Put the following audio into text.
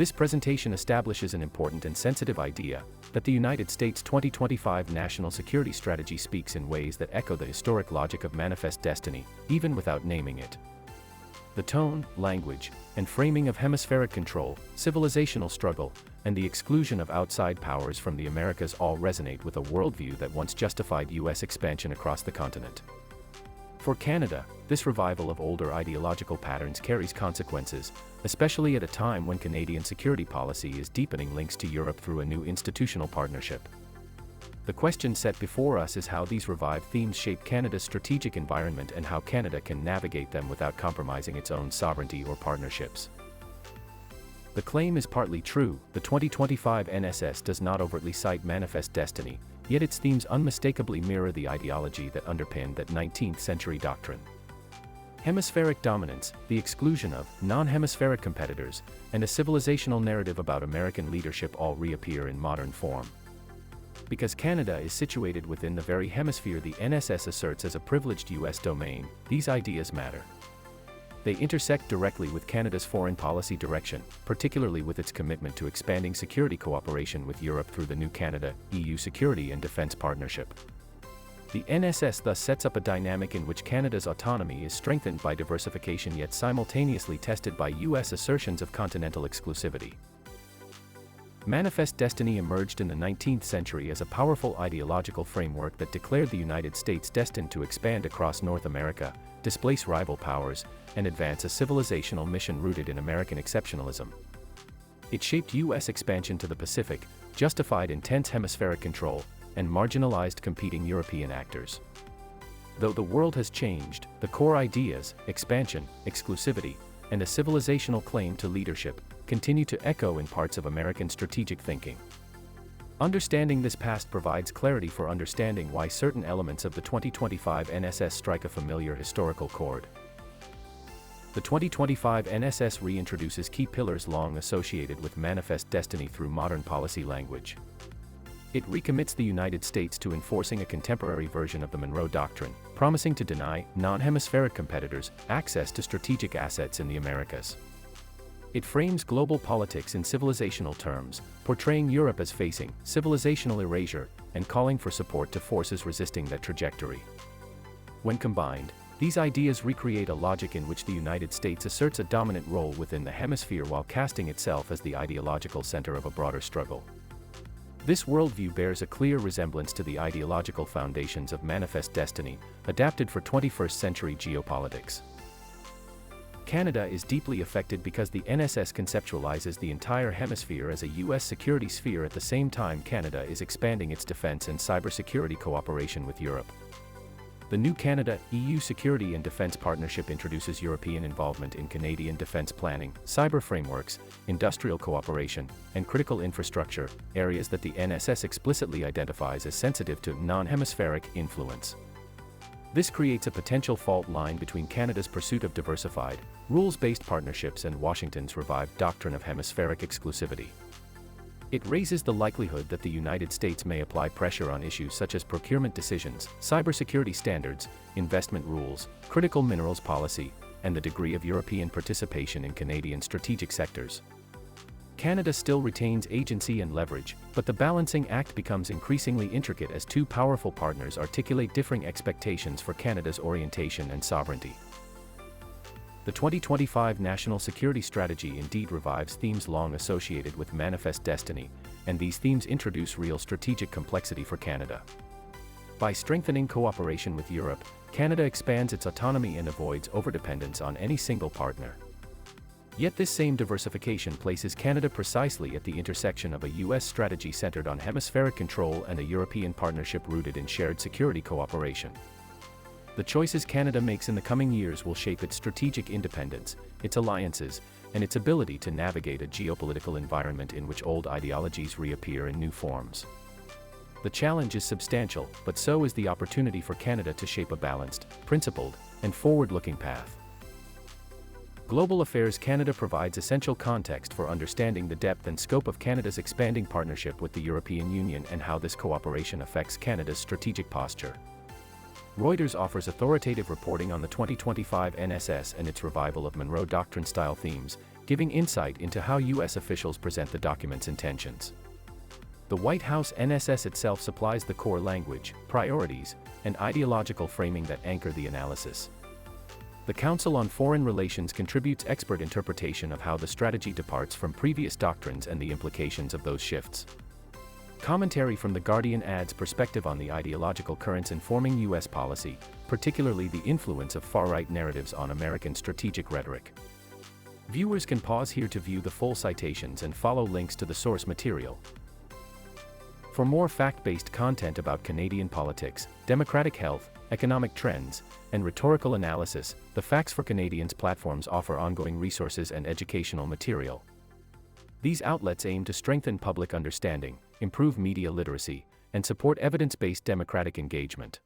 This presentation establishes an important and sensitive idea, that the United States 2025 national security strategy speaks in ways that echo the historic logic of manifest destiny, even without naming it. The tone, language, and framing of hemispheric control, civilizational struggle, and the exclusion of outside powers from the Americas all resonate with a worldview that once justified U.S. expansion across the continent. For Canada, this revival of older ideological patterns carries consequences, especially at a time when Canadian security policy is deepening links to Europe through a new institutional partnership. The question set before us is how these revived themes shape Canada's strategic environment and how Canada can navigate them without compromising its own sovereignty or partnerships. The claim is partly true: the 2025 NSS does not overtly cite manifest destiny, yet its themes unmistakably mirror the ideology that underpinned that 19th-century doctrine. Hemispheric dominance, the exclusion of non-hemispheric competitors, and a civilizational narrative about American leadership all reappear in modern form. Because Canada is situated within the very hemisphere the NSS asserts as a privileged U.S. domain, these ideas matter. They intersect directly with Canada's foreign policy direction, particularly with its commitment to expanding security cooperation with Europe through the new Canada-EU Security and Defence Partnership. The NSS thus sets up a dynamic in which Canada's autonomy is strengthened by diversification yet simultaneously tested by U.S. assertions of continental exclusivity. Manifest destiny emerged in the 19th century as a powerful ideological framework that declared the United States destined to expand across North America, displace rival powers, and advance a civilizational mission rooted in American exceptionalism. It shaped U.S. expansion to the Pacific, justified intense hemispheric control, and marginalized competing European actors. Though the world has changed, the core ideas, expansion, exclusivity, and a civilizational claim to leadership, continue to echo in parts of American strategic thinking. Understanding this past provides clarity for understanding why certain elements of the 2025 NSS strike a familiar historical chord. The 2025 NSS reintroduces key pillars long associated with manifest destiny through modern policy language. It recommits the United States to enforcing a contemporary version of the Monroe Doctrine, promising to deny non-hemispheric competitors access to strategic assets in the Americas. It frames global politics in civilizational terms, portraying Europe as facing civilizational erasure and calling for support to forces resisting that trajectory. When combined, these ideas recreate a logic in which the United States asserts a dominant role within the hemisphere while casting itself as the ideological center of a broader struggle. This worldview bears a clear resemblance to the ideological foundations of manifest destiny, adapted for 21st century geopolitics. Canada is deeply affected because the NSS conceptualizes the entire hemisphere as a U.S. security sphere at the same time Canada is expanding its defense and cybersecurity cooperation with Europe. The new Canada-EU Security and Defense Partnership introduces European involvement in Canadian defense planning, cyber frameworks, industrial cooperation, and critical infrastructure, areas that the NSS explicitly identifies as sensitive to non-hemispheric influence. This creates a potential fault line between Canada's pursuit of diversified, rules-based partnerships and Washington's revived doctrine of hemispheric exclusivity. It raises the likelihood that the United States may apply pressure on issues such as procurement decisions, cybersecurity standards, investment rules, critical minerals policy, and the degree of European participation in Canadian strategic sectors. Canada still retains agency and leverage, but the balancing act becomes increasingly intricate as two powerful partners articulate differing expectations for Canada's orientation and sovereignty. The 2025 National Security Strategy indeed revives themes long associated with manifest destiny, and these themes introduce real strategic complexity for Canada. By strengthening cooperation with Europe, Canada expands its autonomy and avoids overdependence on any single partner. Yet this same diversification places Canada precisely at the intersection of a U.S. strategy centered on hemispheric control and a European partnership rooted in shared security cooperation. The choices Canada makes in the coming years will shape its strategic independence, its alliances, and its ability to navigate a geopolitical environment in which old ideologies reappear in new forms. The challenge is substantial, but so is the opportunity for Canada to shape a balanced, principled, and forward-looking path. Global Affairs Canada provides essential context for understanding the depth and scope of Canada's expanding partnership with the European Union and how this cooperation affects Canada's strategic posture. Reuters offers authoritative reporting on the 2025 NSS and its revival of Monroe Doctrine-style themes, giving insight into how U.S. officials present the document's intentions. The White House NSS itself supplies the core language, priorities, and ideological framing that anchor the analysis. The Council on Foreign Relations contributes expert interpretation of how the strategy departs from previous doctrines and the implications of those shifts. Commentary from The Guardian adds perspective on the ideological currents informing U.S. policy, particularly the influence of far-right narratives on American strategic rhetoric. Viewers can pause here to view the full citations and follow links to the source material. For more fact-based content about Canadian politics, democratic health, economic trends, and rhetorical analysis, the Facts for Canadians platforms offer ongoing resources and educational material. These outlets aim to strengthen public understanding, improve media literacy, and support evidence-based democratic engagement.